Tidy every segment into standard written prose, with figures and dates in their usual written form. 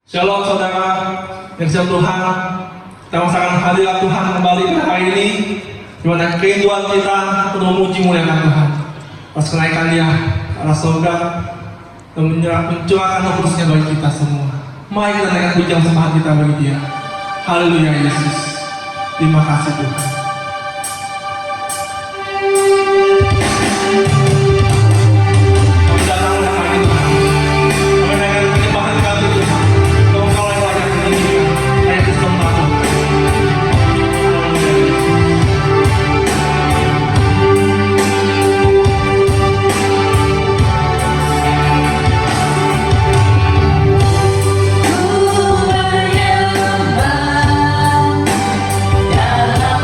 Shalom saudara yang siap Tuhan, kita merasakan hadirat Tuhan kembali pada hari ini, di mana kerinduan kita untuk memuji muliakan Tuhan, pas kenaikan Dia ke arah surga dan mencurahkan roh kudusnya bagi kita semua. Mari kita naikkan pujian sembah kita bagi Dia. Haleluya Yesus, terima kasih Tuhan. Ku menyembah dalam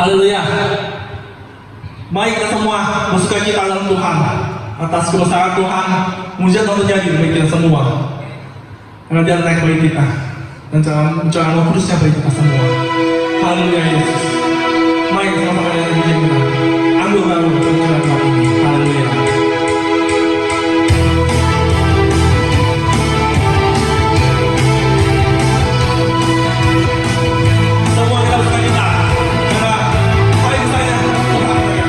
Haleluya. Mari kita semua bersuka cita dalam Tuhan atas kebesaran Tuhan, mujizat yang terjadi bagi kita semua. Karena dia naik bagi kita dan cara Roh Kudusnya bagi kita semua. Haleluya Yesus. Mari kita sama-sama yang pujian kita. Ambil baru berjalan Tuhan ini. Haleluya. Semua kita bersuka cita karena paling besarnya Tuhan mereka.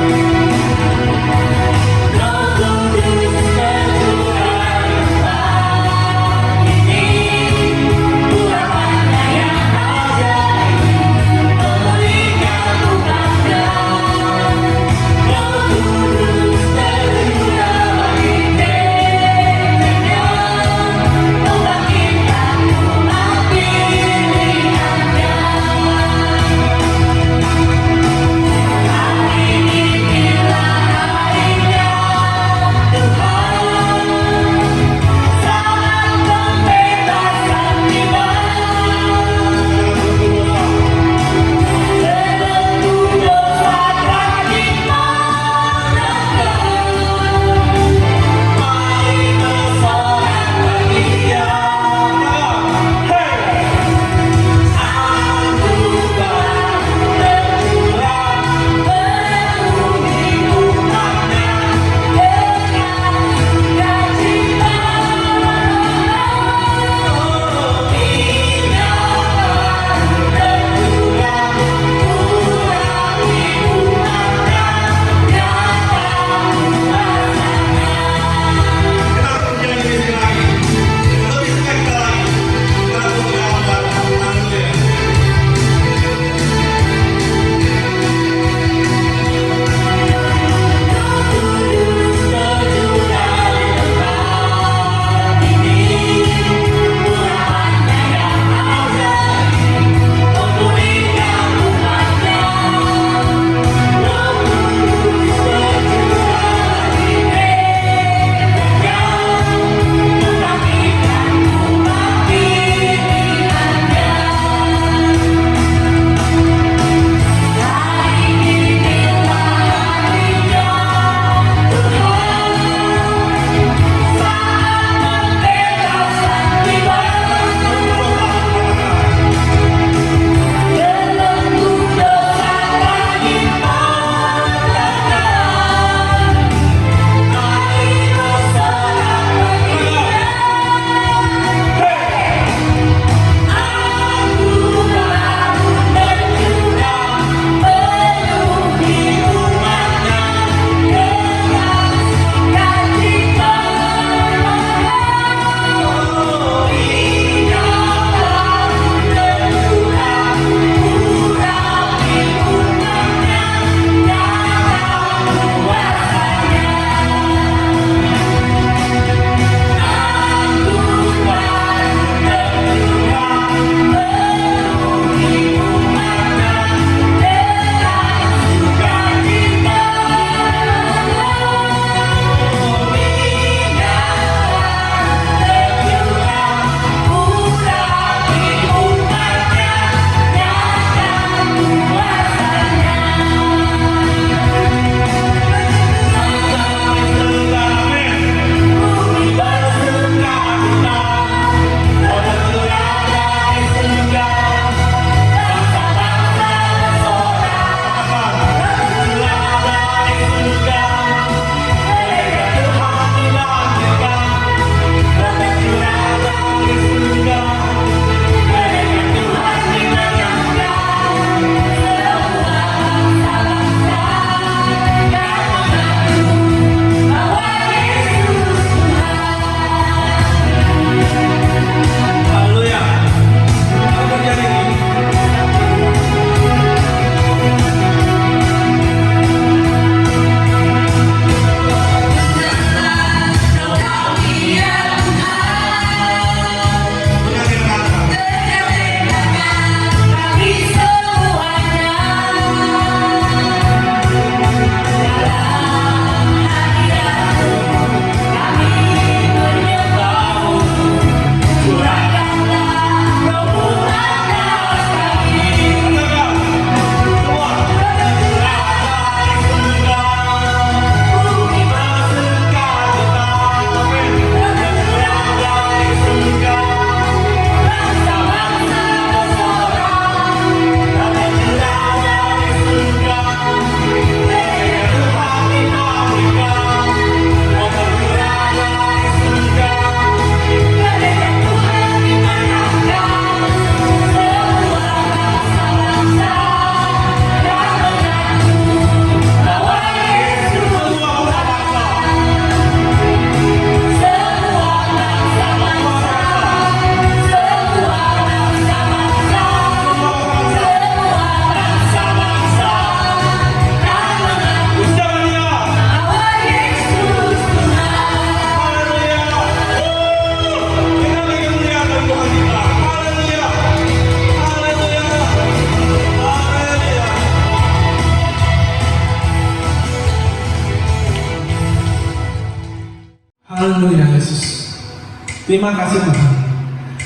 Terima kasih Tuhan.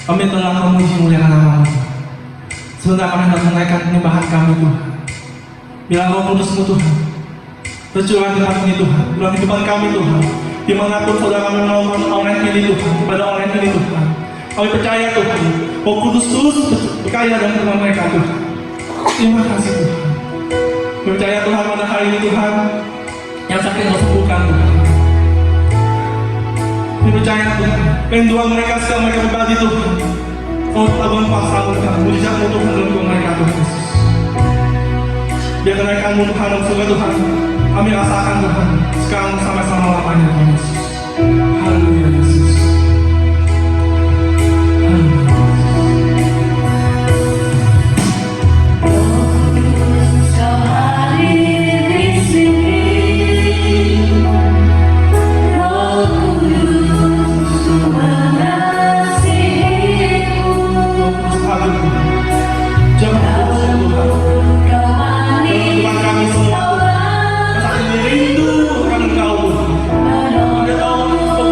Kami telah memuji muliakan nama-Mu. Sebentar kami hendak menaikkan penyembahan kami Tuhan. Bila Roh Kudus-Mu Tuhan bercurah di tempat ini Tuhan, dalam kehidupan kami Tuhan. Dimanapun saudara kami melakukan online ini Tuhan, kepada online ini Tuhan, kami percaya Tuhan, Roh Kudus terus berkarya dalam kehidupan mereka Tuhan. Terima kasih Tuhan. Kami percaya Tuhan pada hari ini Tuhan, yang sakit Kau sembuhkan Tuhan. Kami percaya Tuhan, rinduan mereka sekarang mereka berbagi Tuhan. Kau lakukan kuasa Tuhan, mujizat-Mu Tuhan dalam kehidupan mereka Tuhan Yesus. Biar kenaikan-Mu Tuhan dalam surga Tuhan, kami rasakan Tuhan, sekarang sampai selama-lamanya Tuhan Yesus. Haleluya Yesus. Kami semua Tuhan, masa ini rindu akan Engkau Tuhan. Anda tahu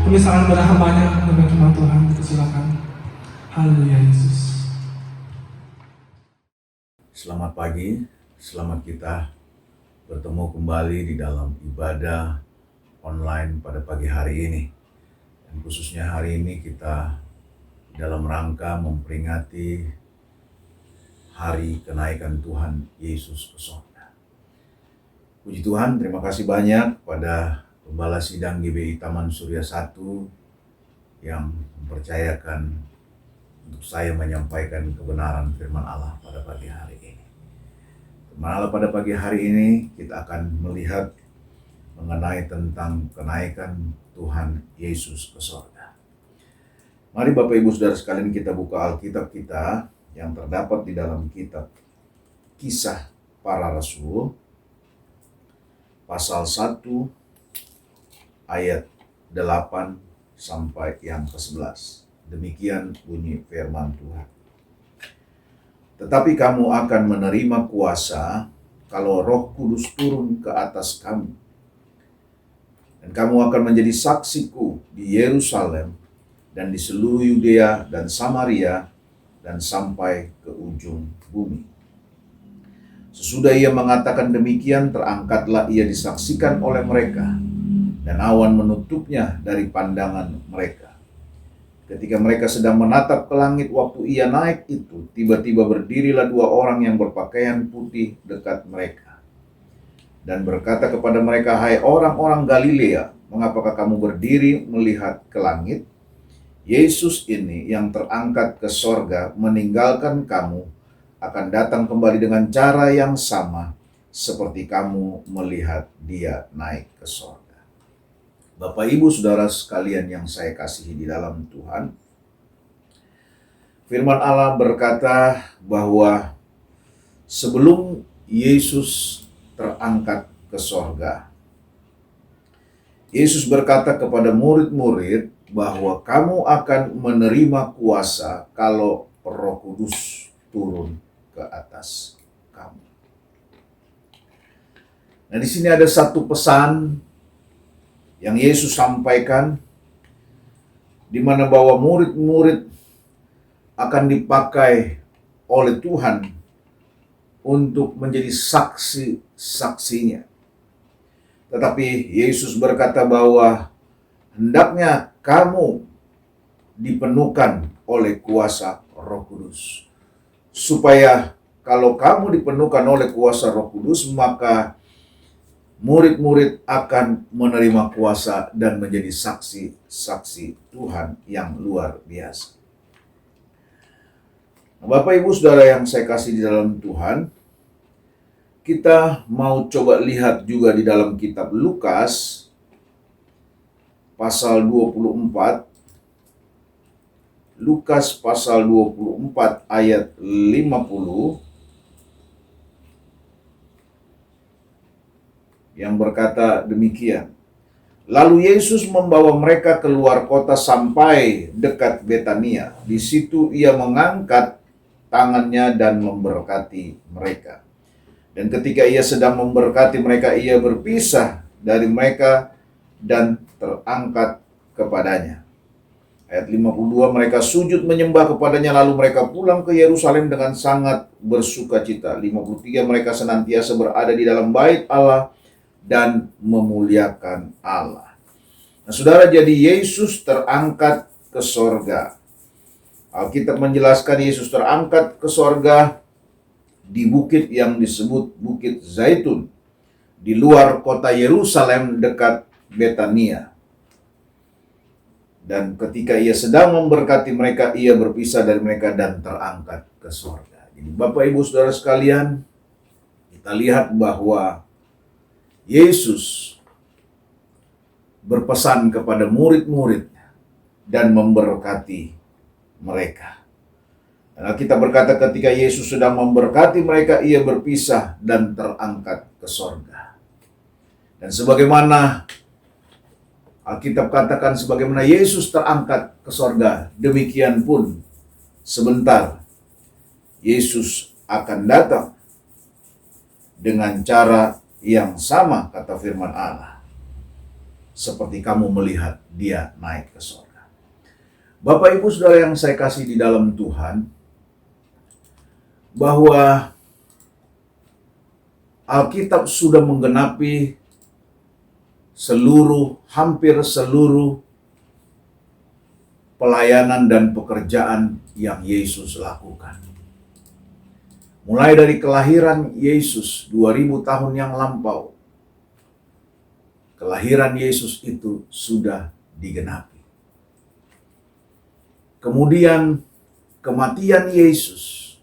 Kami sangat kepada hamba-Nya demi firman Tuhan. Silakan. Haleluya Yesus. Selamat pagi, selamat kita bertemu kembali di dalam ibadah online pada pagi hari ini. Dan khususnya hari ini kita dalam rangka memperingati hari kenaikan Tuhan Yesus ke sorga. Puji Tuhan, terima kasih banyak pada Pembala Sidang GBI Taman Surya 1 yang mempercayakan untuk saya menyampaikan kebenaran firman Allah pada pagi hari ini. Firman Allah pada pagi hari ini kita akan melihat mengenai tentang kenaikan Tuhan Yesus ke sorga. Mari Bapak Ibu Saudara sekalian kita buka Alkitab kita yang terdapat di dalam kitab Kisah Para Rasul pasal 1 ayat 8 sampai yang ke-11. Demikian bunyi firman Tuhan. Tetapi kamu akan menerima kuasa kalau Roh Kudus turun ke atas kamu. Dan kamu akan menjadi saksiku di Yerusalem dan di seluruh Yudea dan Samaria dan sampai ke ujung bumi. Sesudah ia mengatakan demikian, terangkatlah ia disaksikan oleh mereka, dan awan menutupnya dari pandangan mereka. Ketika mereka sedang menatap ke langit waktu ia naik itu, tiba-tiba berdirilah dua orang yang berpakaian putih dekat mereka. Dan berkata kepada mereka, "Hai orang-orang Galilea, mengapakah kamu berdiri melihat ke langit? Yesus ini yang terangkat ke sorga meninggalkan kamu, akan datang kembali dengan cara yang sama, seperti kamu melihat dia naik ke sorga." Bapak Ibu Saudara sekalian yang saya kasihi di dalam Tuhan, firman Allah berkata bahwa sebelum Yesus terangkat ke sorga, Yesus berkata kepada murid-murid bahwa kamu akan menerima kuasa kalau Roh Kudus turun ke atas kamu. Nah, di sini ada satu pesan yang Yesus sampaikan, di mana bahwa murid-murid akan dipakai oleh Tuhan untuk menjadi saksi-saksinya. Tetapi Yesus berkata bahwa hendaknya kamu dipenuhkan oleh kuasa Roh Kudus. Supaya kalau kamu dipenuhkan oleh kuasa Roh Kudus, maka murid-murid akan menerima kuasa dan menjadi saksi-saksi Tuhan yang luar biasa. Bapak Ibu Saudara yang saya kasih di dalam Tuhan, kita mau coba lihat juga di dalam kitab Lukas pasal 24. Lukas pasal 24 ayat 50 yang berkata demikian. Lalu Yesus membawa mereka keluar kota sampai dekat Betania. Di situ ia mengangkat tangannya dan memberkati mereka. Dan ketika ia sedang memberkati mereka, ia berpisah dari mereka dan terangkat kepadanya. Ayat 52, mereka sujud menyembah kepadanya, lalu mereka pulang ke Yerusalem dengan sangat bersukacita. 53, mereka senantiasa berada di dalam bait Allah dan memuliakan Allah. Nah, saudara, jadi Yesus terangkat ke sorga. Alkitab menjelaskan Yesus terangkat ke sorga di bukit yang disebut Bukit Zaitun, di luar kota Yerusalem dekat Betania. Dan ketika ia sedang memberkati mereka, ia berpisah dari mereka dan terangkat ke sorga. Jadi Bapak Ibu Saudara sekalian, kita lihat bahwa Yesus berpesan kepada murid-murid dan memberkati mereka. Dan kita berkata ketika Yesus sedang memberkati mereka, ia berpisah dan terangkat ke sorga. Dan sebagaimana Alkitab katakan, sebagaimana Yesus terangkat ke sorga, demikian pun sebentar Yesus akan datang dengan cara yang sama, kata firman Allah. seperti kamu melihat dia naik ke sorga. Bapak Ibu Saudara yang saya kasih di dalam Tuhan, bahwa Alkitab sudah menggenapi hampir seluruh pelayanan dan pekerjaan yang Yesus lakukan. Mulai dari kelahiran Yesus 2000 tahun yang lampau, kelahiran Yesus itu sudah digenapi. Kemudian kematian Yesus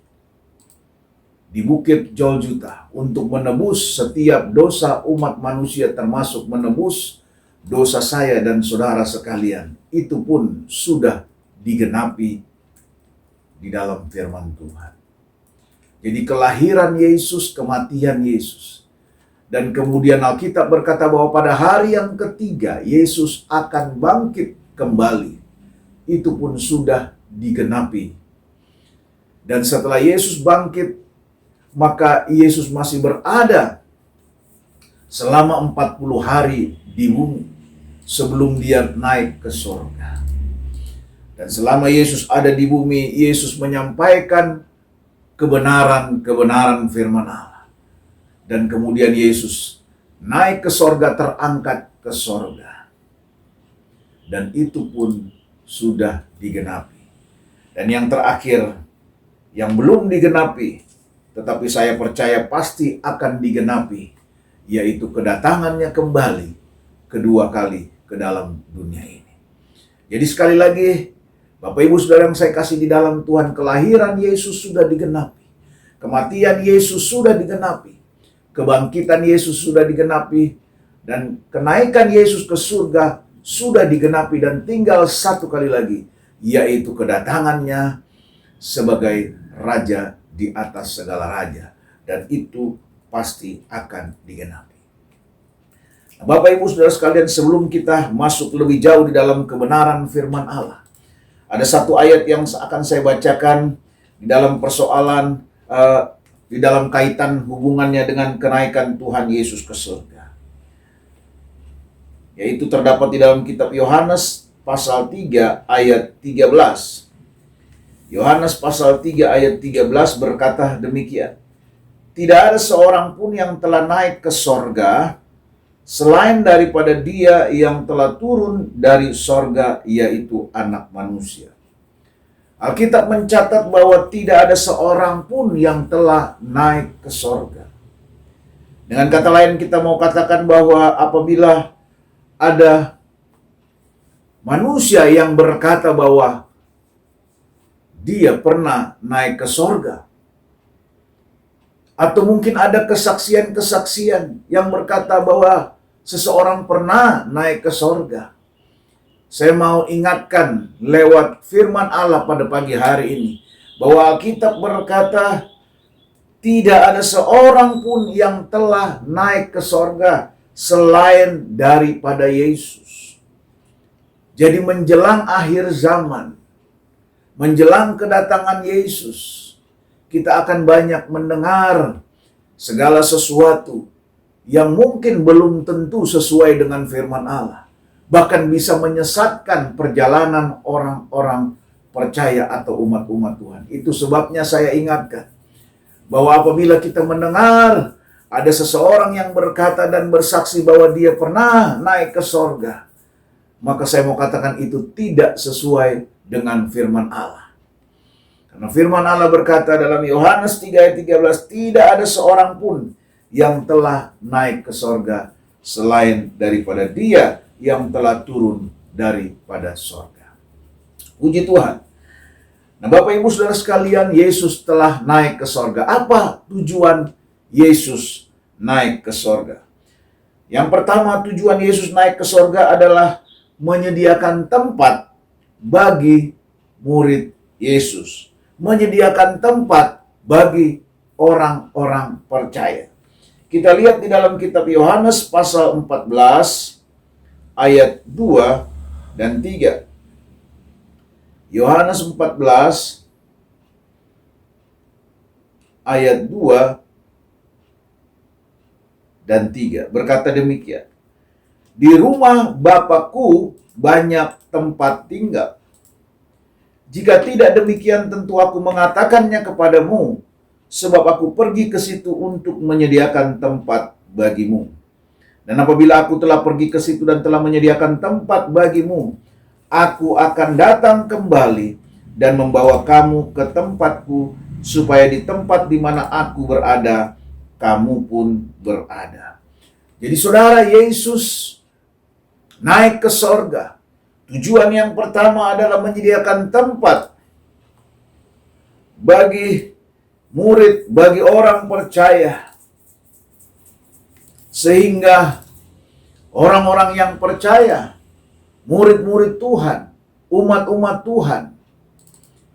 di Bukit Golgota untuk menebus setiap dosa umat manusia, termasuk menebus dosa saya dan saudara sekalian, itu pun sudah digenapi di dalam firman Tuhan. Jadi kelahiran Yesus, kematian Yesus, dan kemudian Alkitab berkata bahwa pada hari yang ketiga Yesus akan bangkit kembali, itu pun sudah digenapi. Dan setelah Yesus bangkit, maka Yesus masih berada selama 40 hari di bumi sebelum dia naik ke surga. Dan selama Yesus ada di bumi, Yesus menyampaikan kebenaran firman Allah. Dan kemudian Yesus naik ke surga, terangkat ke surga. Dan itu pun sudah digenapi. Dan yang terakhir, yang belum digenapi, tetapi saya percaya pasti akan digenapi, yaitu kedatangannya kembali kedua kali ke dalam dunia ini. Jadi sekali lagi, Bapak Ibu Saudara yang saya kasih di dalam Tuhan, kelahiran Yesus sudah digenapi, kematian Yesus sudah digenapi, kebangkitan Yesus sudah digenapi, dan kenaikan Yesus ke surga sudah digenapi, dan tinggal satu kali lagi, yaitu kedatangannya sebagai Raja di atas segala raja, dan itu pasti akan digenapi. Nah, Bapak Ibu Saudara sekalian, sebelum kita masuk lebih jauh di dalam kebenaran firman Allah, ada satu ayat yang akan saya bacakan di dalam persoalan di dalam kaitan hubungannya dengan kenaikan Tuhan Yesus ke surga, yaitu terdapat di dalam kitab Yohanes pasal 3 ayat 13. Yohanes pasal 3 ayat 13 berkata demikian, "Tidak ada seorang pun yang telah naik ke sorga, selain daripada dia yang telah turun dari sorga, yaitu Anak Manusia." Alkitab mencatat bahwa tidak ada seorang pun yang telah naik ke sorga. Dengan kata lain, kita mau katakan bahwa apabila ada manusia yang berkata bahwa dia pernah naik ke sorga, atau mungkin ada kesaksian-kesaksian yang berkata bahwa seseorang pernah naik ke sorga, saya mau ingatkan lewat firman Allah pada pagi hari ini, bahwa Alkitab berkata tidak ada seorang pun yang telah naik ke sorga selain daripada Yesus. Jadi menjelang akhir zaman, menjelang kedatangan Yesus, kita akan banyak mendengar segala sesuatu yang mungkin belum tentu sesuai dengan firman Allah. Bahkan bisa menyesatkan perjalanan orang-orang percaya atau umat-umat Tuhan. Itu sebabnya saya ingatkan bahwa apabila kita mendengar ada seseorang yang berkata dan bersaksi bahwa dia pernah naik ke sorga, maka saya mau katakan itu tidak sesuai dengan firman Allah. Karena firman Allah berkata dalam Yohanes 3 ayat 13, tidak ada seorang pun yang telah naik ke sorga selain daripada dia yang telah turun daripada sorga. Puji Tuhan. Nah, Bapak Ibu Saudara sekalian, Yesus telah naik ke sorga. Apa tujuan Yesus naik ke sorga? Yang pertama, tujuan Yesus naik ke sorga adalah menyediakan tempat bagi murid Yesus, menyediakan tempat bagi orang-orang percaya. Kita lihat di dalam kitab Yohanes pasal 14 ayat 2 dan 3. Yohanes 14 ayat 2 dan 3 berkata demikian. di rumah Bapakku banyak tempat tinggal. Jika tidak demikian, tentu aku mengatakannya kepadamu, sebab aku pergi ke situ untuk menyediakan tempat bagimu. Dan apabila aku telah pergi ke situ dan telah menyediakan tempat bagimu, aku akan datang kembali dan membawa kamu ke tempatku, supaya di tempat di mana aku berada, kamu pun berada. Jadi saudara, Yesus naik ke sorga. Tujuan yang pertama adalah menyediakan tempat bagi murid, bagi orang percaya. Sehingga orang-orang yang percaya, murid-murid Tuhan, umat-umat Tuhan,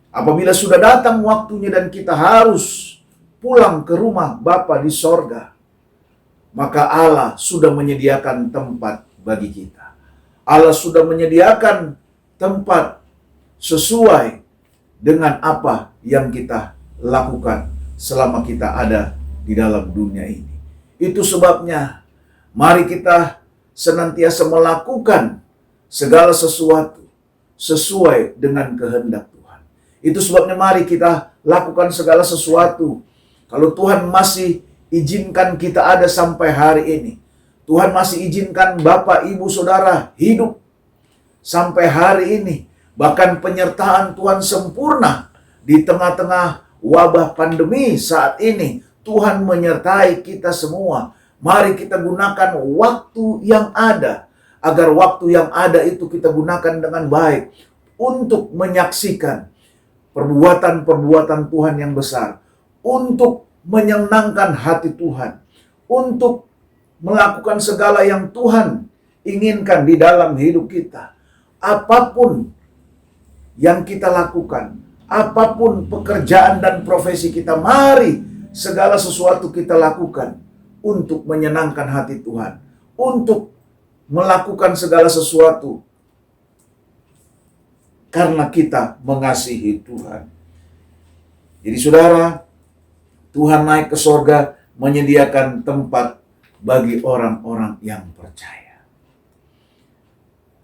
apabila sudah datang waktunya dan kita harus pulang ke rumah Bapa di sorga, maka Allah sudah menyediakan tempat bagi kita. Allah sudah menyediakan tempat sesuai dengan apa yang kita lakukan selama kita ada di dalam dunia ini. Itu sebabnya mari kita senantiasa melakukan segala sesuatu sesuai dengan kehendak Tuhan. Itu sebabnya mari kita lakukan segala sesuatu. Kalau Tuhan masih izinkan kita ada sampai hari ini, Tuhan masih izinkan Bapak, Ibu, Saudara hidup sampai hari ini, bahkan penyertaan Tuhan sempurna di tengah-tengah wabah pandemi saat ini. Tuhan menyertai kita semua. Mari kita gunakan waktu yang ada, agar waktu yang ada itu kita gunakan dengan baik untuk menyaksikan perbuatan-perbuatan Tuhan yang besar, untuk menyenangkan hati Tuhan, untuk melakukan segala yang Tuhan inginkan di dalam hidup kita. Apapun yang kita lakukan, apapun pekerjaan dan profesi kita, mari segala sesuatu kita lakukan untuk menyenangkan hati Tuhan, untuk melakukan segala sesuatu karena kita mengasihi Tuhan. Jadi saudara, Tuhan naik ke sorga menyediakan tempat bagi orang-orang yang percaya.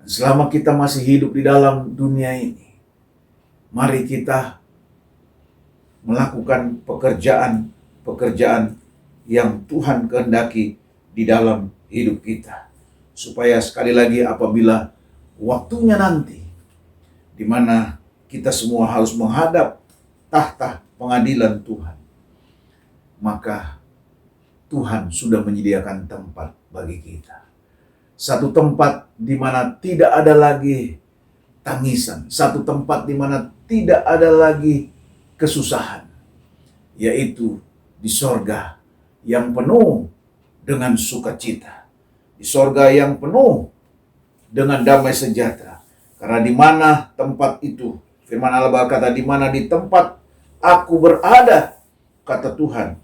Selama kita masih hidup di dalam dunia ini, mari kita melakukan pekerjaan yang Tuhan kehendaki di dalam hidup kita. Supaya sekali lagi apabila waktunya nanti, di mana kita semua harus menghadap tahta pengadilan Tuhan, maka Tuhan sudah menyediakan tempat bagi kita. Satu tempat di mana tidak ada lagi tangisan. Satu tempat di mana tidak ada lagi kesusahan. Yaitu di sorga yang penuh dengan sukacita. Di sorga yang penuh dengan damai sejahtera. Karena di mana tempat itu, firman Allah berkata, di mana di tempat aku berada, kata Tuhan,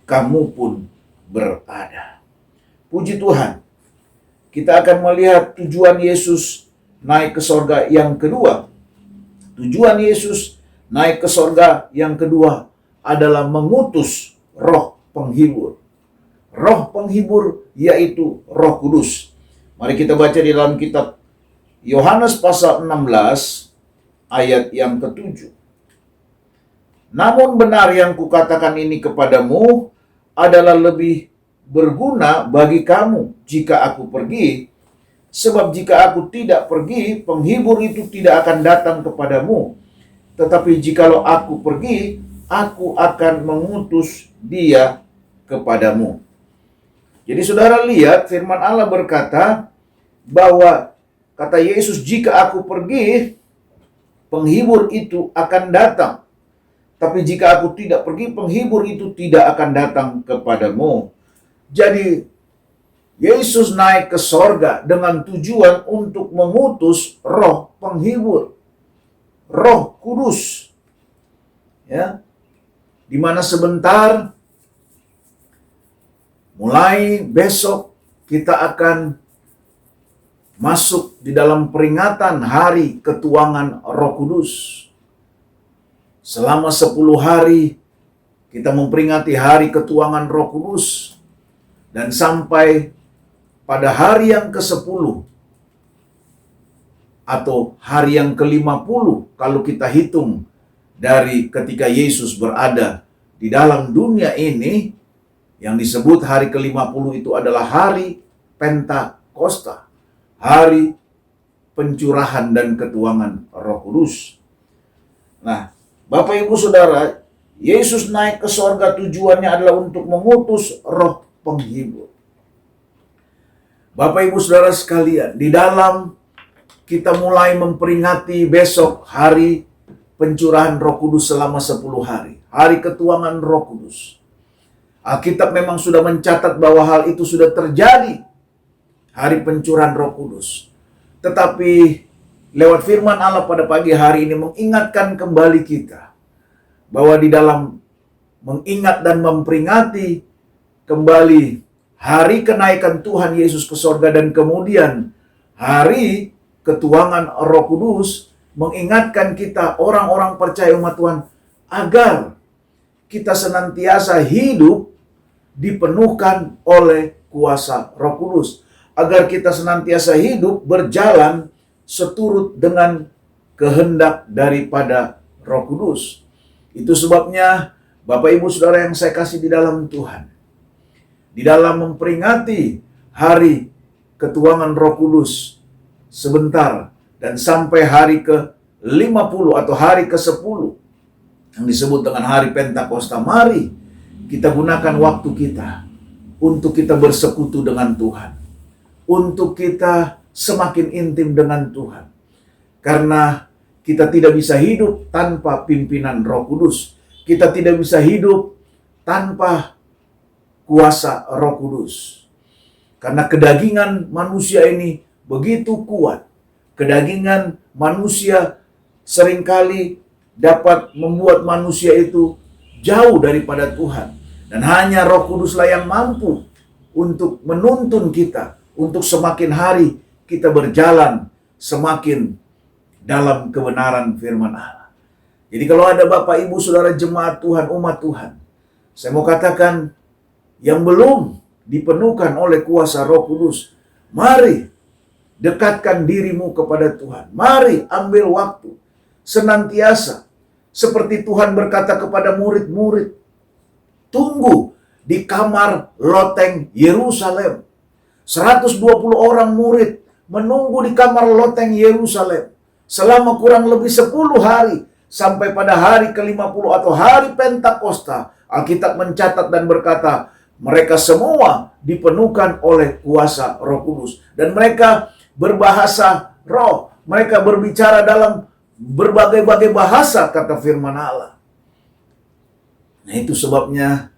kamu pun berada. Puji Tuhan. Kita akan melihat tujuan Yesus naik ke sorga yang kedua. Tujuan Yesus naik ke sorga yang kedua adalah mengutus roh penghibur. Roh penghibur yaitu Roh Kudus. Mari kita baca di dalam kitab Yohanes pasal 16 ayat yang ke-7. Namun benar yang kukatakan ini kepadamu adalah lebih berguna bagi kamu jika aku pergi. Sebab jika aku tidak pergi, penghibur itu tidak akan datang kepadamu. Tetapi jikalau aku pergi, aku akan mengutus dia kepadamu. Jadi saudara lihat firman Allah berkata bahwa kata Yesus, jika aku pergi, penghibur itu akan datang. Tapi jika aku tidak pergi, penghibur itu tidak akan datang kepadamu. Jadi Yesus naik ke sorga dengan tujuan untuk mengutus roh penghibur, Roh Kudus. Ya, di mana sebentar mulai besok kita akan masuk di dalam peringatan hari ketuangan Roh Kudus. Selama 10 hari kita memperingati hari ketuangan Roh Kudus. Dan sampai pada hari yang ke-10 atau hari yang ke-50 kalau kita hitung dari ketika Yesus berada di dalam dunia ini, yang disebut hari ke-50 itu adalah hari Pentakosta, hari pencurahan dan ketuangan Roh Kudus. Nah, Bapak Ibu Saudara, Yesus naik ke sorga tujuannya adalah untuk mengutus Roh Penghibur. Bapak Ibu Saudara sekalian, di dalam kita mulai memperingati besok hari pencurahan Roh Kudus selama 10 hari. Hari ketuangan Roh Kudus. Alkitab memang sudah mencatat bahwa hal itu sudah terjadi. Hari pencurahan Roh Kudus. Tetapi lewat firman Allah pada pagi hari ini mengingatkan kembali kita bahwa di dalam mengingat dan memperingati kembali hari kenaikan Tuhan Yesus ke sorga dan kemudian hari ketuangan Roh Kudus, mengingatkan kita orang-orang percaya umat Tuhan agar kita senantiasa hidup dipenuhkan oleh kuasa Roh Kudus, agar kita senantiasa hidup berjalan seturut dengan kehendak daripada Roh Kudus. Itu sebabnya Bapak Ibu Saudara yang saya kasih di dalam Tuhan, di dalam memperingati hari ketuangan Roh Kudus sebentar dan sampai hari ke-50 atau hari ke-10 yang disebut dengan hari Pentakosta, mari kita gunakan waktu kita untuk kita bersekutu dengan Tuhan, untuk kita semakin intim dengan Tuhan, karena kita tidak bisa hidup tanpa pimpinan Roh Kudus, kita tidak bisa hidup tanpa kuasa Roh Kudus, karena kedagingan manusia ini begitu kuat. Kedagingan manusia seringkali dapat membuat manusia itu jauh daripada Tuhan. Dan hanya Roh Kuduslah yang mampu untuk menuntun kita, untuk semakin hari kita berjalan semakin dalam kebenaran firman Allah. Jadi kalau ada Bapak Ibu Saudara jemaat Tuhan, umat Tuhan, saya mau katakan yang belum dipenuhkan oleh kuasa Roh Kudus, mari dekatkan dirimu kepada Tuhan. Mari ambil waktu senantiasa. Seperti Tuhan berkata kepada murid-murid, tunggu di kamar loteng Yerusalem. 120 orang murid menunggu di kamar loteng Yerusalem selama kurang lebih 10 hari. Sampai pada hari ke-50 atau hari Pentakosta, Alkitab mencatat dan berkata, mereka semua dipenuhkan oleh kuasa Roh Kudus. Dan mereka berbahasa roh. Mereka berbicara dalam berbagai-bagai bahasa, kata firman Allah. Nah, itu sebabnya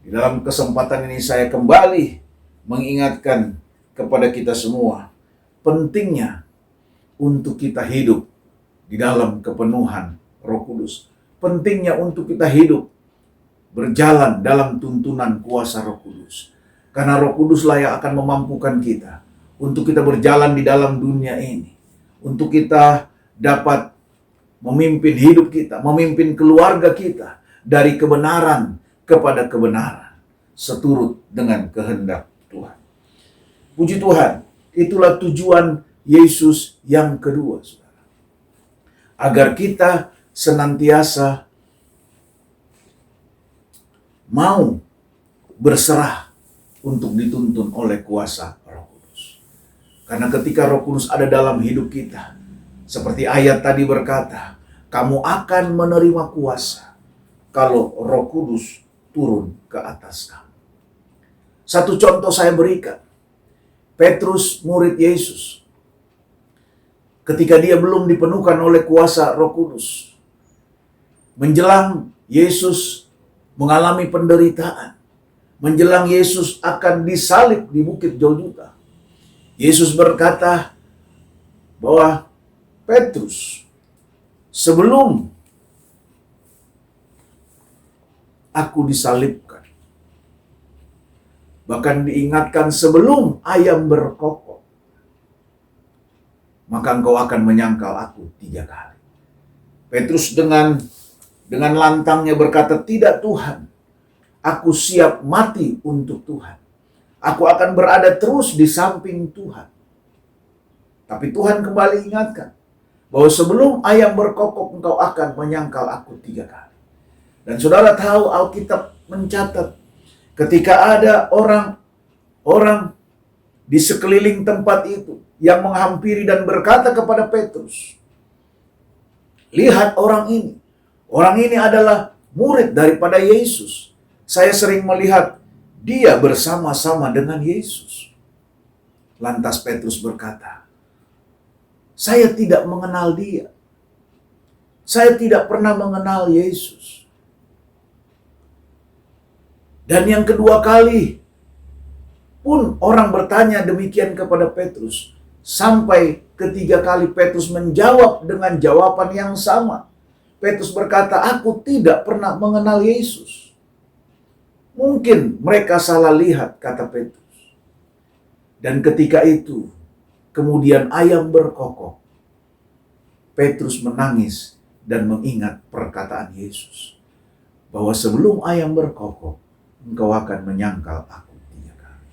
di dalam kesempatan ini saya kembali mengingatkan kepada kita semua pentingnya untuk kita hidup di dalam kepenuhan Roh Kudus. Pentingnya untuk kita hidup berjalan dalam tuntunan kuasa Roh Kudus. Karena Roh Kuduslah yang akan memampukan kita untuk kita berjalan di dalam dunia ini, untuk kita dapat memimpin hidup kita, memimpin keluarga kita dari kebenaran kepada kebenaran, seturut dengan kehendak Tuhan. Puji Tuhan, itulah tujuan Yesus yang kedua, saudara. Agar kita senantiasa mau berserah untuk dituntun oleh kuasa Roh Kudus. Karena ketika Roh Kudus ada dalam hidup kita, seperti ayat tadi berkata, kamu akan menerima kuasa kalau Roh Kudus turun ke atas kamu. Satu contoh saya berikan. Petrus, murid Yesus, ketika dia belum dipenuhkan oleh kuasa Roh Kudus, menjelang Yesus mengalami penderitaan, menjelang Yesus akan disalib di Bukit Golgota, Yesus berkata bahwa Petrus, sebelum aku disalibkan, bahkan diingatkan sebelum ayam berkokok, maka engkau akan menyangkal aku 3 kali. Petrus dengan lantangnya berkata, tidak Tuhan, aku siap mati untuk Tuhan. Aku akan berada terus di samping Tuhan. Tapi Tuhan kembali ingatkan bahwa sebelum ayam berkokok engkau akan menyangkal aku 3 kali. Dan saudara tahu Alkitab mencatat ketika ada orang di sekeliling tempat itu yang menghampiri dan berkata kepada Petrus, lihat orang ini. Orang ini adalah murid daripada Yesus. Saya sering melihat dia bersama-sama dengan Yesus. Lantas Petrus berkata, saya tidak mengenal dia. Saya tidak pernah mengenal Yesus. Dan yang kedua kali pun orang bertanya demikian kepada Petrus. Sampai ketiga kali Petrus menjawab dengan jawaban yang sama. Petrus berkata, aku tidak pernah mengenal Yesus. Mungkin mereka salah lihat, kata Petrus. Dan ketika itu, kemudian ayam berkokok. Petrus menangis dan mengingat perkataan Yesus. Bahwa sebelum ayam berkokok, engkau akan menyangkal aku 3 kali.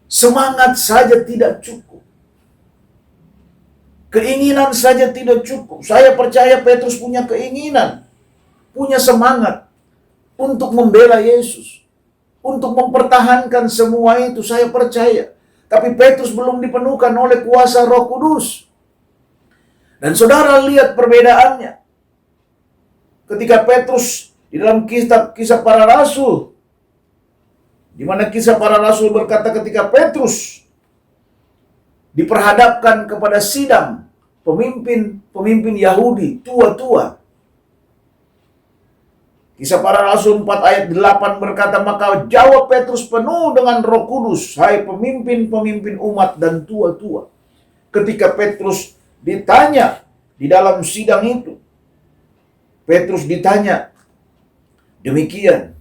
Semangat saja tidak cukup. Keinginan saja tidak cukup. Saya percaya Petrus punya keinginan, punya semangat untuk membela Yesus, untuk mempertahankan semua itu, saya percaya. Tapi Petrus belum dipenuhkan oleh kuasa Roh Kudus. Dan saudara lihat perbedaannya. Ketika Petrus di dalam kisah para rasul, di mana kisah para rasul berkata ketika Petrus diperhadapkan kepada sidang pemimpin Yahudi tua-tua. Kisah para Rasul 4 ayat 8 berkata, maka jawab Petrus penuh dengan Roh Kudus, hai pemimpin-pemimpin umat dan tua-tua. Ketika Petrus ditanya di dalam sidang itu, Petrus ditanya demikian,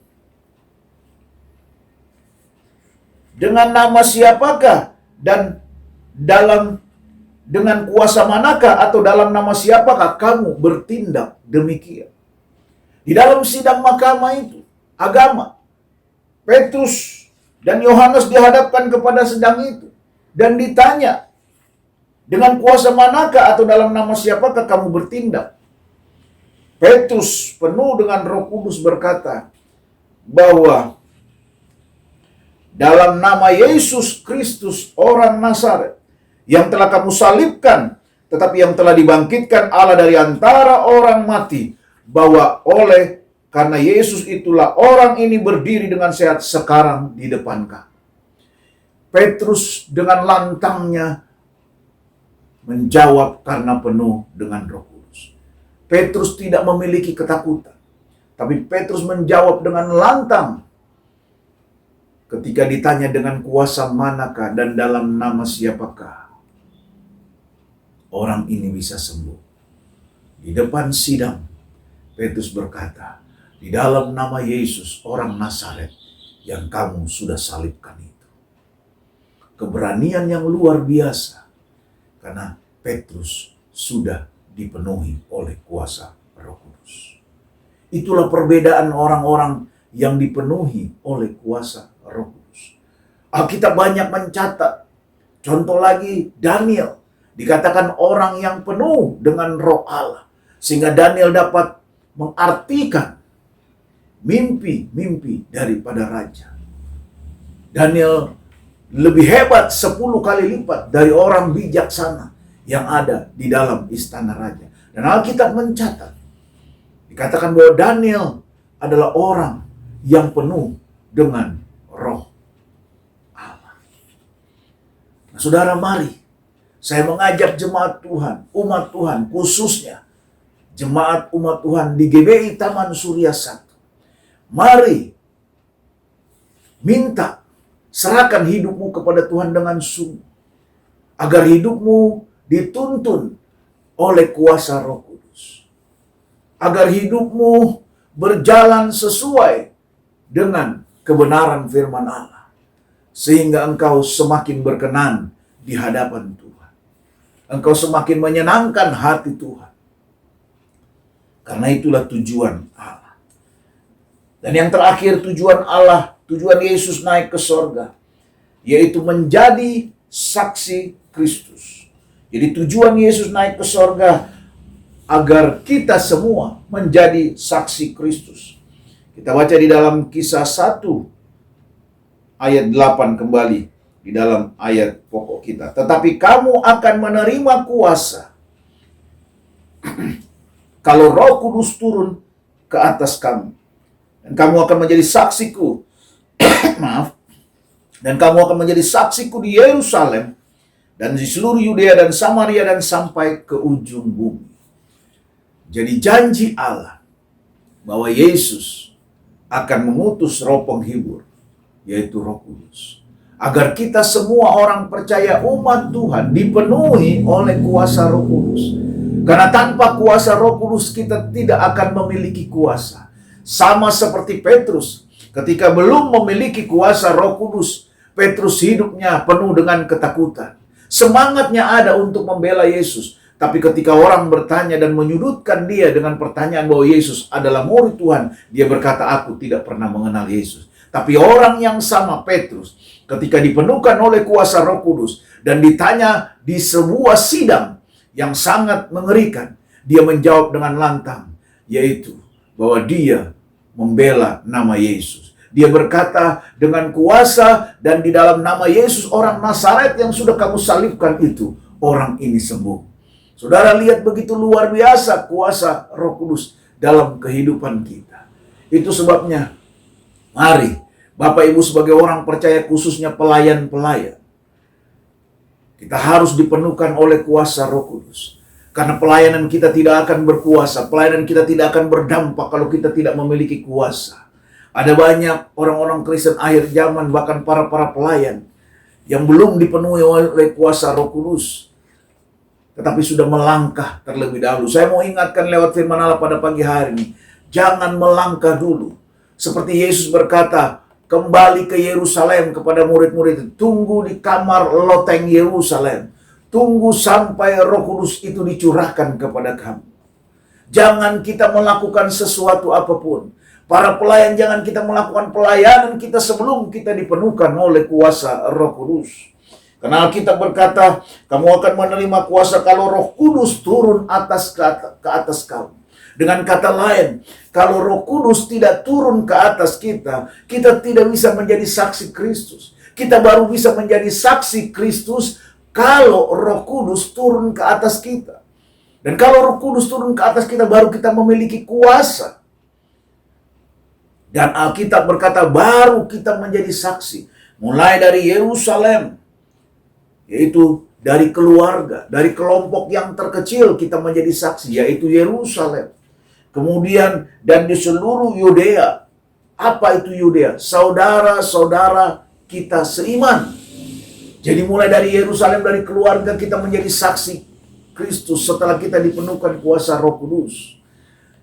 dengan nama siapakah dan dengan kuasa manakah atau dalam nama siapakah kamu bertindak demikian? Di dalam sidang mahkamah itu, agama, Petrus dan Yohanes dihadapkan kepada sidang itu dan ditanya, dengan kuasa manakah atau dalam nama siapakah kamu bertindak? Petrus penuh dengan Roh Kudus berkata bahwa dalam nama Yesus Kristus orang Nazaret yang telah kamu salibkan, tetapi yang telah dibangkitkan Allah dari antara orang mati, bahwa oleh karena Yesus itulah orang ini berdiri dengan sehat sekarang di depan kamu. Petrus dengan lantangnya menjawab karena penuh dengan Roh Kudus. Petrus tidak memiliki ketakutan, tapi Petrus menjawab dengan lantang. Ketika ditanya dengan kuasa manakah dan dalam nama siapakah orang ini bisa sembuh. Di depan sidang, Petrus berkata, di dalam nama Yesus orang Nazaret yang kamu sudah salibkan itu. Keberanian yang luar biasa, karena Petrus sudah dipenuhi oleh kuasa Roh Kudus. Itulah perbedaan orang-orang yang dipenuhi oleh kuasa Roh Kudus. Alkitab banyak mencatat. Contoh lagi Daniel. Dikatakan orang yang penuh dengan Roh Allah. Sehingga Daniel dapat mengartikan mimpi-mimpi daripada raja. Daniel lebih hebat 10 kali lipat dari orang bijaksana yang ada di dalam istana raja. Dan Alkitab mencatat. Dikatakan bahwa Daniel adalah orang yang penuh dengan Roh Allah. Nah, saudara, mari saya mengajak jemaat Tuhan, umat Tuhan, khususnya jemaat umat Tuhan di GBI Taman Surya 1. Mari minta, serahkan hidupmu kepada Tuhan dengan sungguh, agar hidupmu dituntun oleh kuasa Roh Kudus. Agar hidupmu berjalan sesuai dengan kebenaran firman Allah. Sehingga engkau semakin berkenan di hadapan Tuhan. Engkau semakin menyenangkan hati Tuhan. Karena itulah tujuan Allah. Dan yang terakhir, tujuan Allah tujuan Yesus naik ke sorga, yaitu menjadi saksi Kristus. Jadi tujuan Yesus naik ke sorga agar kita semua menjadi saksi Kristus. Kita baca di dalam Kisah 1 ayat 8 kembali di dalam ayat pokok kita. Tetapi kamu akan menerima kuasa kalau Roh Kudus turun ke atas kamu. Dan kamu akan menjadi saksiku. Maaf. Dan kamu akan menjadi saksiku di Yerusalem dan di seluruh Yudea dan Samaria dan sampai ke ujung bumi. Jadi janji Allah bahwa Yesus akan mengutus Roh Penghibur, yaitu Roh Kudus, agar kita semua orang percaya umat Tuhan dipenuhi oleh kuasa Roh Kudus. Karena tanpa kuasa Roh Kudus kita tidak akan memiliki kuasa. Sama seperti Petrus, ketika belum memiliki kuasa Roh Kudus, Petrus hidupnya penuh dengan ketakutan. Semangatnya ada untuk membela Yesus, tapi ketika orang bertanya dan menyudutkan dia dengan pertanyaan bahwa Yesus adalah murid Tuhan, dia berkata, aku tidak pernah mengenal Yesus. Tapi orang yang sama, Petrus, ketika dipenuhkan oleh kuasa Roh Kudus dan ditanya di sebuah sidang yang sangat mengerikan, dia menjawab dengan lantang, yaitu bahwa dia membela nama Yesus. Dia berkata dengan kuasa, dan di dalam nama Yesus orang Nazaret yang sudah kamu salibkan itu, orang ini sembuh. Saudara lihat begitu luar biasa kuasa Roh Kudus dalam kehidupan kita. Itu sebabnya, mari Bapak Ibu sebagai orang percaya, khususnya pelayan-pelayan, kita harus dipenuhkan oleh kuasa Roh Kudus. Karena pelayanan kita tidak akan berkuasa, pelayanan kita tidak akan berdampak kalau kita tidak memiliki kuasa. Ada banyak orang-orang Kristen akhir zaman, bahkan para pelayan yang belum dipenuhi oleh kuasa Roh Kudus, tetapi sudah melangkah terlebih dahulu. Saya mau ingatkan lewat firman Allah pada pagi hari ini, jangan melangkah dulu. Seperti Yesus berkata, kembali ke Yerusalem kepada murid-murid, tunggu di kamar loteng Yerusalem. Tunggu sampai Roh Kudus itu dicurahkan kepada kamu. Jangan kita melakukan sesuatu apapun. Para pelayan, jangan kita melakukan pelayanan kita sebelum kita dipenuhkan oleh kuasa Roh Kudus. Karena kita berkata, kamu akan menerima kuasa kalau Roh Kudus turun ke atas kamu. Dengan kata lain, kalau Roh Kudus tidak turun ke atas kita, kita tidak bisa menjadi saksi Kristus. Kita baru bisa menjadi saksi Kristus kalau Roh Kudus turun ke atas kita. Dan kalau Roh Kudus turun ke atas kita, baru kita memiliki kuasa. Dan Alkitab berkata, baru kita menjadi saksi. Mulai dari Yerusalem, yaitu dari keluarga, dari kelompok yang terkecil kita menjadi saksi, yaitu Yerusalem. Kemudian, dan di seluruh Yudea. Apa itu Yudea? Saudara-saudara kita seiman. Jadi mulai dari Yerusalem, dari keluarga kita menjadi saksi Kristus setelah kita dipenuhkan kuasa Roh Kudus.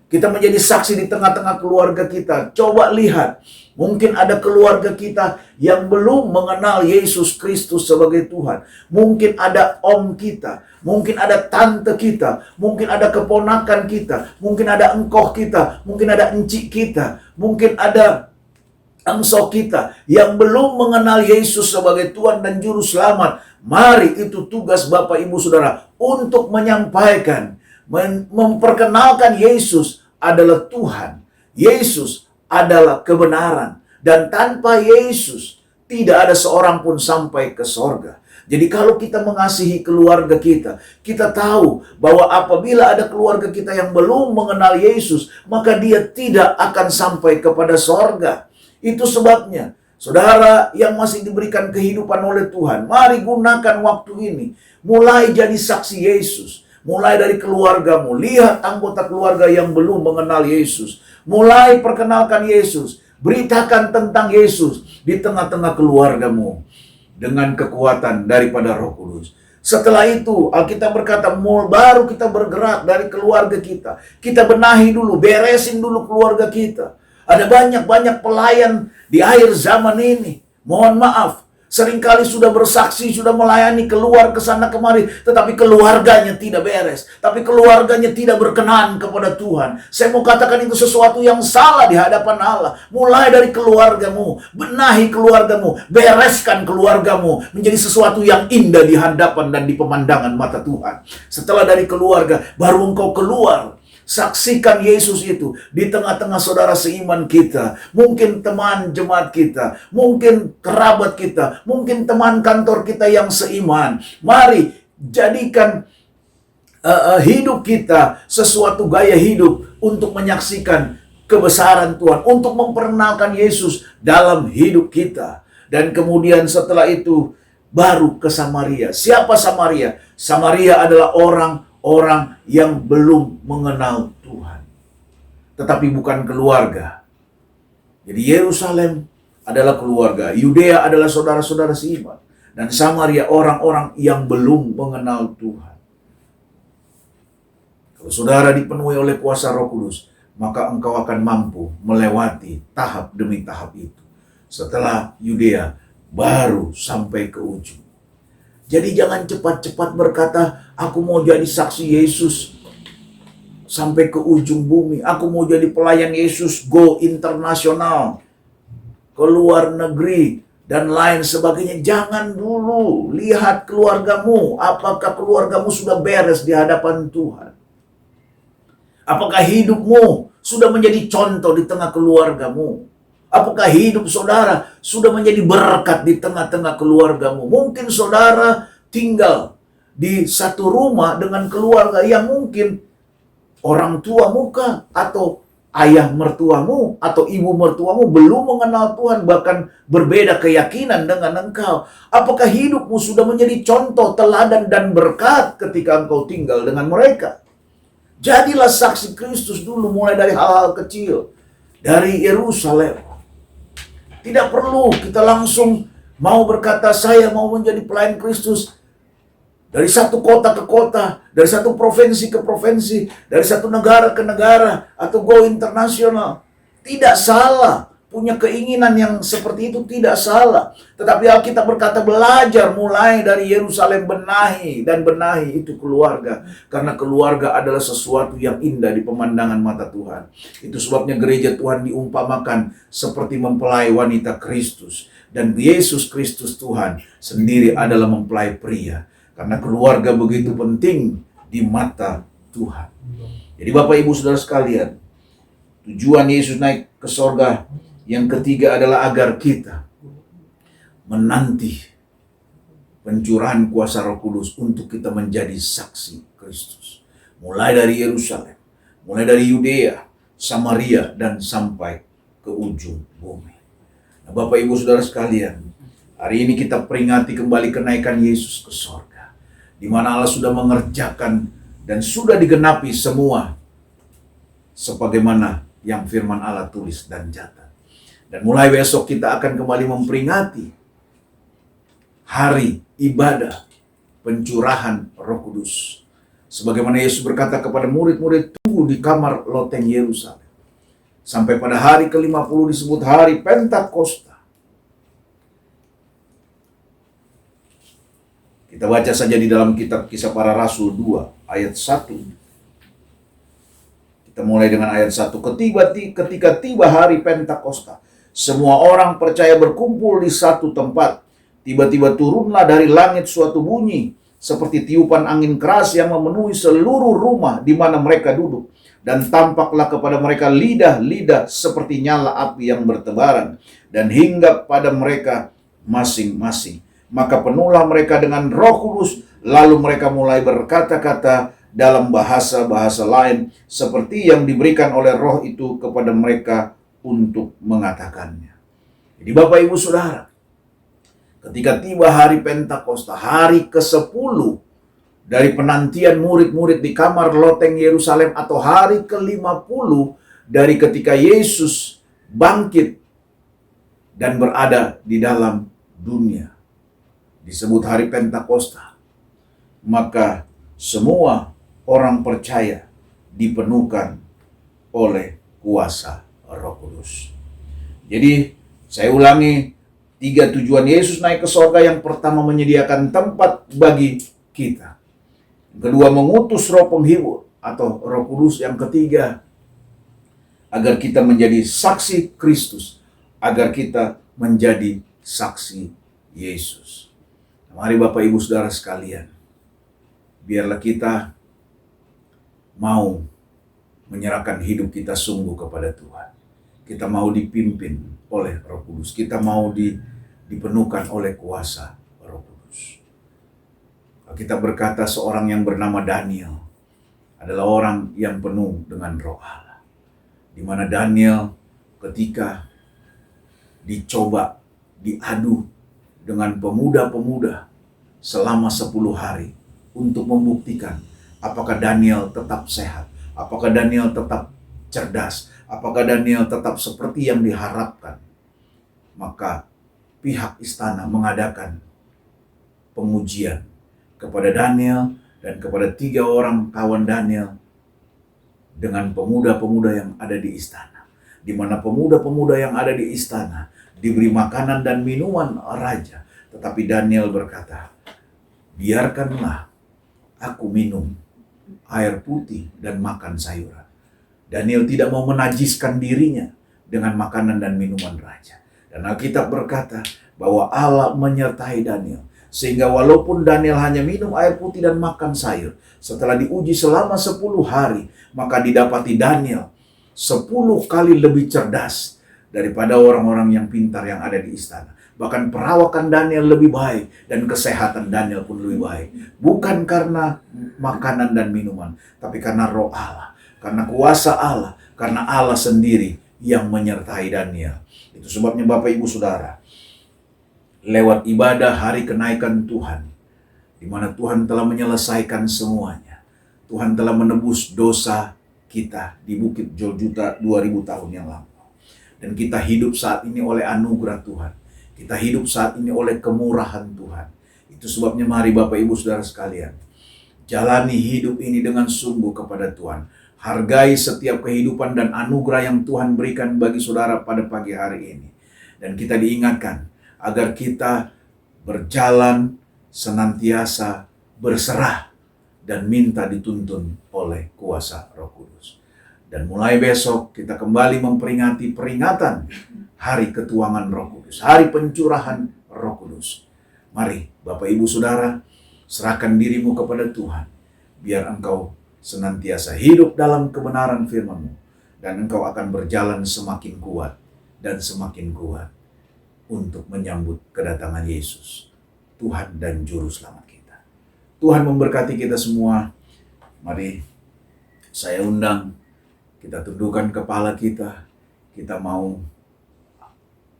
Kita menjadi saksi di tengah-tengah keluarga kita. Coba lihat, mungkin ada keluarga kita yang belum mengenal Yesus Kristus sebagai Tuhan. Mungkin ada om kita, mungkin ada tante kita, mungkin ada keponakan kita, mungkin ada engkoh kita, mungkin ada encik kita, mungkin ada engso kita yang belum mengenal Yesus sebagai Tuhan dan Juru Selamat. Mari, itu tugas Bapak Ibu Saudara untuk menyampaikan, memperkenalkan Yesus adalah Tuhan. Yesus adalah kebenaran. Dan tanpa Yesus, tidak ada seorang pun sampai ke sorga. Jadi kalau kita mengasihi keluarga kita, kita tahu bahwa apabila ada keluarga kita yang belum mengenal Yesus, maka dia tidak akan sampai kepada sorga. Itu sebabnya, saudara yang masih diberikan kehidupan oleh Tuhan, mari gunakan waktu ini. Mulai jadi saksi Yesus. Mulai dari keluargamu, lihat anggota keluarga yang belum mengenal Yesus. Mulai perkenalkan Yesus, beritakan tentang Yesus di tengah-tengah keluargamu dengan kekuatan daripada Roh Kudus. Setelah itu, Alkitab berkata, baru kita bergerak dari keluarga kita. Kita benahi dulu, beresin dulu keluarga kita. Ada banyak-banyak pelayan di akhir zaman ini. Mohon maaf, Seringkali sudah bersaksi, sudah melayani, keluar ke sana kemari, tetapi keluarganya tidak beres. Tapi keluarganya tidak berkenan kepada Tuhan. Saya mau katakan itu sesuatu yang salah di hadapan Allah. Mulai dari keluargamu, benahi keluargamu, bereskan keluargamu menjadi sesuatu yang indah di hadapan dan di pemandangan mata Tuhan. Setelah dari keluarga, baru engkau keluar. Saksikan Yesus itu di tengah-tengah saudara seiman kita. Mungkin teman jemaat kita, mungkin kerabat kita, mungkin teman kantor kita yang seiman. Mari jadikan hidup kita sesuatu gaya hidup untuk menyaksikan kebesaran Tuhan, untuk memperkenalkan Yesus dalam hidup kita. Dan kemudian setelah itu baru ke Samaria. Siapa Samaria? Samaria adalah orang yang belum mengenal Tuhan, tetapi bukan keluarga. Jadi Yerusalem adalah keluarga, Yudea adalah saudara-saudara seiman, dan Samaria orang-orang yang belum mengenal Tuhan. Kalau saudara dipenuhi oleh kuasa Roh Kudus, maka engkau akan mampu melewati tahap demi tahap itu. Setelah Yudea, baru sampai ke ujung. Jadi jangan cepat-cepat berkata, aku mau jadi saksi Yesus sampai ke ujung bumi. Aku mau jadi pelayan Yesus, go internasional, ke luar negeri, dan lain sebagainya. Jangan dulu. Lihat keluargamu. Apakah keluargamu sudah beres di hadapan Tuhan? Apakah hidupmu sudah menjadi contoh di tengah keluargamu? Apakah hidup saudara sudah menjadi berkat di tengah-tengah keluargamu? Mungkin saudara tinggal di satu rumah dengan keluarga yang mungkin orang tuamu kah, atau ayah mertuamu, atau ibu mertuamu belum mengenal Tuhan, bahkan berbeda keyakinan dengan engkau. Apakah hidupmu sudah menjadi contoh, teladan, dan berkat ketika engkau tinggal dengan mereka? Jadilah saksi Kristus dulu, mulai dari hal-hal kecil. Dari Yerusalem. Tidak perlu kita langsung mau berkata, saya mau menjadi pelayan Kristus dari satu kota ke kota, dari satu provinsi ke provinsi, dari satu negara ke negara, atau go internasional. Tidak salah. Punya keinginan yang seperti itu tidak salah. Tetapi Alkitab berkata, belajar mulai dari Yerusalem, benahi itu keluarga. Karena keluarga adalah sesuatu yang indah di pemandangan mata Tuhan. Itu sebabnya gereja Tuhan diumpamakan seperti mempelai wanita Kristus. Dan Yesus Kristus Tuhan sendiri adalah mempelai pria. Karena keluarga begitu penting di mata Tuhan. Jadi Bapak Ibu Saudara sekalian, tujuan Yesus naik ke sorga yang ketiga adalah agar kita menanti pencurahan kuasa Roh Kudus untuk kita menjadi saksi Kristus. Mulai dari Yerusalem, mulai dari Yudea, Samaria, dan sampai ke ujung bumi. Nah, Bapak Ibu Saudara sekalian, hari ini kita peringati kembali kenaikan Yesus ke sorga, di mana Allah sudah mengerjakan dan sudah digenapi semua sebagaimana yang firman Allah tulis dan catat. Dan mulai besok kita akan kembali memperingati hari ibadah pencurahan Roh Kudus. Sebagaimana Yesus berkata kepada murid-murid, tunggu di kamar loteng Yerusalem. Sampai pada hari ke-50 disebut hari Pentakosta. Kita baca saja di dalam kitab Kisah Para Rasul 2 ayat 1. Kita mulai dengan ayat 1. Ketika tiba hari Pentakosta, semua orang percaya berkumpul di satu tempat. Tiba-tiba turunlah dari langit suatu bunyi, seperti tiupan angin keras yang memenuhi seluruh rumah di mana mereka duduk. Dan tampaklah kepada mereka lidah-lidah seperti nyala api yang bertebaran, dan hinggap pada mereka masing-masing. Maka penuhlah mereka dengan Roh Kudus, lalu mereka mulai berkata-kata dalam bahasa-bahasa lain, seperti yang diberikan oleh Roh itu kepada mereka untuk mengatakannya. Jadi Bapak Ibu Saudara, ketika tiba hari Pentakosta, hari ke-10 dari penantian murid-murid di kamar loteng Yerusalem, atau hari ke-50 dari ketika Yesus bangkit dan berada di dalam dunia, disebut hari Pentakosta, maka semua orang percaya dipenuhkan oleh kuasa Roh Kudus. Jadi saya ulangi, Tiga tujuan Yesus naik ke sorga: yang pertama menyediakan tempat bagi kita, yang kedua mengutus roh penghibur atau Roh Kudus, yang ketiga agar kita menjadi saksi Kristus, agar kita menjadi saksi Yesus. Mari Bapak Ibu Saudara sekalian, biarlah kita mau menyerahkan hidup kita sungguh kepada Tuhan. Kita mau dipimpin oleh Roh Kudus. Kita mau dipenuhkan oleh kuasa Roh Kudus. Kita berkata seorang yang bernama Daniel adalah orang yang penuh dengan Roh Allah. Di mana Daniel ketika dicoba, diadu dengan pemuda-pemuda selama 10 hari untuk membuktikan apakah Daniel tetap sehat, apakah Daniel tetap cerdas, apakah Daniel tetap seperti yang diharapkan. Maka pihak istana mengadakan pengujian kepada Daniel dan kepada 3 orang kawan Daniel dengan pemuda-pemuda yang ada di istana. Di mana pemuda-pemuda yang ada di istana diberi makanan dan minuman raja. Tetapi Daniel berkata, biarkanlah aku minum air putih dan makan sayuran. Daniel tidak mau menajiskan dirinya dengan makanan dan minuman raja. Dan Alkitab berkata bahwa Allah menyertai Daniel. Sehingga walaupun Daniel hanya minum air putih dan makan sayur, setelah diuji selama 10 hari, maka didapati Daniel 10 kali lebih cerdas daripada orang-orang yang pintar yang ada di istana. Bahkan perawakan Daniel lebih baik dan kesehatan Daniel pun lebih baik. Bukan karena makanan dan minuman, tapi karena Roh Allah, karena kuasa Allah, karena Allah sendiri yang menyertai Daniel. Itu sebabnya Bapak Ibu Saudara, lewat ibadah hari kenaikan Tuhan, di mana Tuhan telah menyelesaikan semuanya. Tuhan telah menebus dosa kita di Bukit Golgota 2000 tahun yang lalu. Dan kita hidup saat ini oleh anugerah Tuhan. Kita hidup saat ini oleh kemurahan Tuhan. Itu sebabnya mari Bapak Ibu Saudara sekalian, jalani hidup ini dengan sungguh kepada Tuhan. Hargai setiap kehidupan dan anugerah yang Tuhan berikan bagi saudara pada pagi hari ini. Dan kita diingatkan agar kita berjalan senantiasa berserah dan minta dituntun oleh kuasa Roh Kudus. Dan mulai besok kita kembali memperingati peringatan Hari Ketuangan Roh Kudus, Hari Pencurahan Roh Kudus. Mari Bapak Ibu Saudara, serahkan dirimu kepada Tuhan, biar engkau senantiasa hidup dalam kebenaran firman-Mu, dan engkau akan berjalan semakin kuat dan semakin kuat untuk menyambut kedatangan Yesus, Tuhan dan Juru Selamat kita. Tuhan memberkati kita semua. Mari saya undang, kita tundukkan kepala kita. Kita mau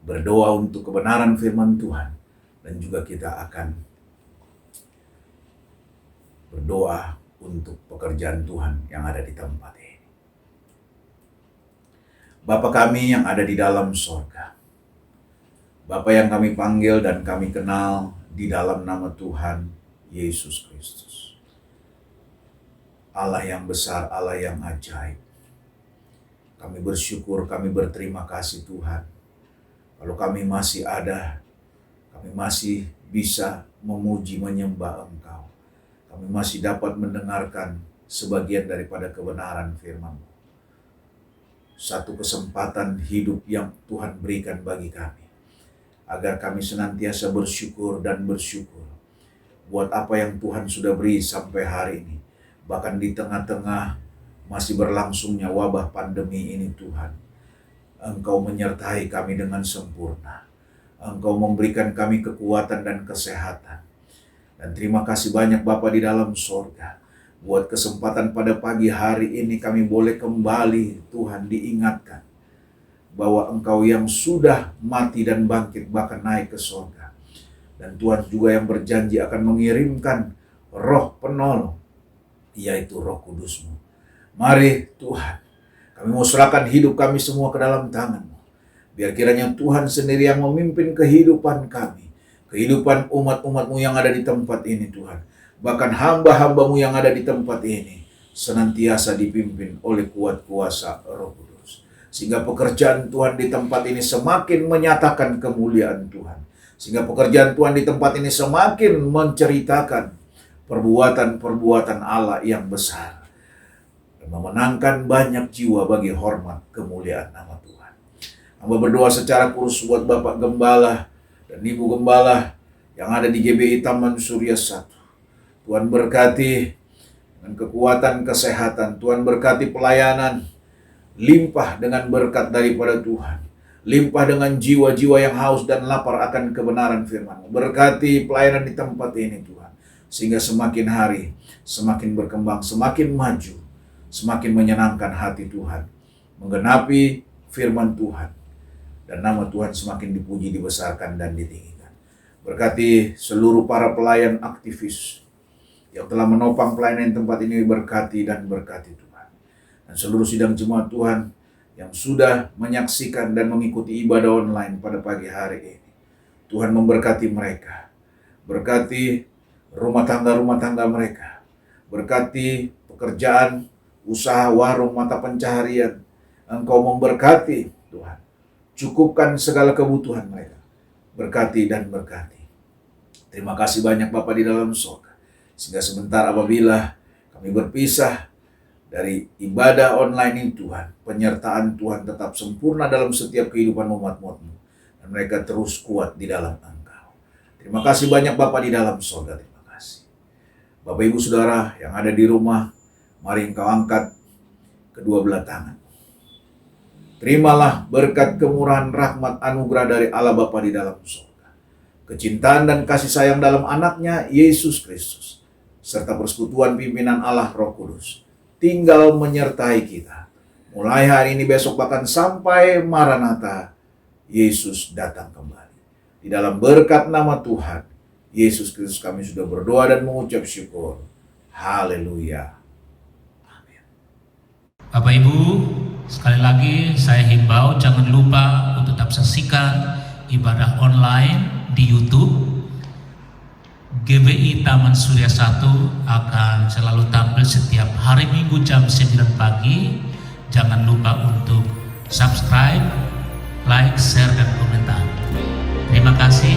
berdoa untuk kebenaran firman Tuhan. Dan juga kita akan berdoa untuk pekerjaan Tuhan yang ada di tempat ini. Bapa kami yang ada di dalam sorga, Bapa yang kami panggil dan kami kenal di dalam nama Tuhan Yesus Kristus. Allah yang besar, Allah yang ajaib. Kami bersyukur, kami berterima kasih Tuhan. Kalau kami masih ada, kami masih bisa memuji menyembah Engkau. Kami masih dapat mendengarkan sebagian daripada kebenaran firman-Mu. Satu kesempatan hidup yang Tuhan berikan bagi kami, agar kami senantiasa bersyukur dan bersyukur buat apa yang Tuhan sudah beri sampai hari ini. Bahkan di tengah-tengah masih berlangsungnya wabah pandemi ini Tuhan, Engkau menyertai kami dengan sempurna. Engkau memberikan kami kekuatan dan kesehatan. Dan terima kasih banyak Bapa di dalam sorga, buat kesempatan pada pagi hari ini kami boleh kembali Tuhan diingatkan bahwa Engkau yang sudah mati dan bangkit bahkan naik ke sorga. Dan Tuhan juga yang berjanji akan mengirimkan Roh penolong, yaitu Roh Kudus-Mu. Mari Tuhan, kami mau serahkan hidup kami semua ke dalam tangan-Mu. Biar kiranya Tuhan sendiri yang memimpin kehidupan kami, kehidupan umat-umat-Mu yang ada di tempat ini Tuhan. Bahkan hamba-hamba-Mu yang ada di tempat ini senantiasa dipimpin oleh kuat kuasa Roh Kudus. Sehingga pekerjaan Tuhan di tempat ini semakin menyatakan kemuliaan Tuhan. Sehingga pekerjaan Tuhan di tempat ini semakin menceritakan perbuatan-perbuatan Allah yang besar. Dan memenangkan banyak jiwa bagi hormat kemuliaan nama Tuhan. Hamba berdoa secara khusus buat Bapak Gembala dan Ibu Gembala yang ada di GBI Taman Surya 1. Tuhan berkati dengan kekuatan kesehatan. Tuhan berkati pelayanan. Limpah dengan berkat daripada Tuhan. Limpah dengan jiwa-jiwa yang haus dan lapar akan kebenaran firman-Mu. Berkati pelayanan di tempat ini Tuhan. Sehingga semakin hari, semakin berkembang, semakin maju, semakin menyenangkan hati Tuhan. Menggenapi firman Tuhan. Dan nama Tuhan semakin dipuji, dibesarkan, dan ditinggikan. Berkati seluruh para pelayan aktivis yang telah menopang pelayanan tempat ini, berkati dan berkati Tuhan. Dan seluruh sidang jemaat Tuhan yang sudah menyaksikan dan mengikuti ibadah online pada pagi hari ini. Tuhan memberkati mereka. Berkati rumah tangga mereka. Berkati pekerjaan, usaha, warung, mata pencaharian. Engkau memberkati Tuhan. Cukupkan segala kebutuhan mereka. Berkati dan berkati. Terima kasih banyak Bapa di dalam surga. Sehingga sebentar apabila kami berpisah dari ibadah online ini Tuhan, penyertaan Tuhan tetap sempurna dalam setiap kehidupan umat-Mu. Dan mereka terus kuat di dalam Engkau. Terima kasih banyak Bapa di dalam surga. Terima kasih. Bapak Ibu Saudara yang ada di rumah, mari Engkau angkat kedua belah tangan. Terimalah berkat kemurahan rahmat anugerah dari Allah Bapa di dalam surga. Kecintaan dan kasih sayang dalam anaknya Yesus Kristus, serta persekutuan pimpinan Allah Roh Kudus, tinggal menyertai kita. Mulai hari ini, besok, bahkan sampai Maranatha, Yesus datang kembali. Di dalam berkat nama Tuhan, Yesus Kristus kami sudah berdoa dan mengucap syukur. Haleluya. Amin. Bapak Ibu, sekali lagi saya himbau jangan lupa untuk tetap saksikan ibadah online di YouTube. GBI Taman Surya 1 akan selalu tampil setiap hari Minggu jam 9 pagi. Jangan lupa untuk subscribe, like, share, dan komentar. Terima kasih.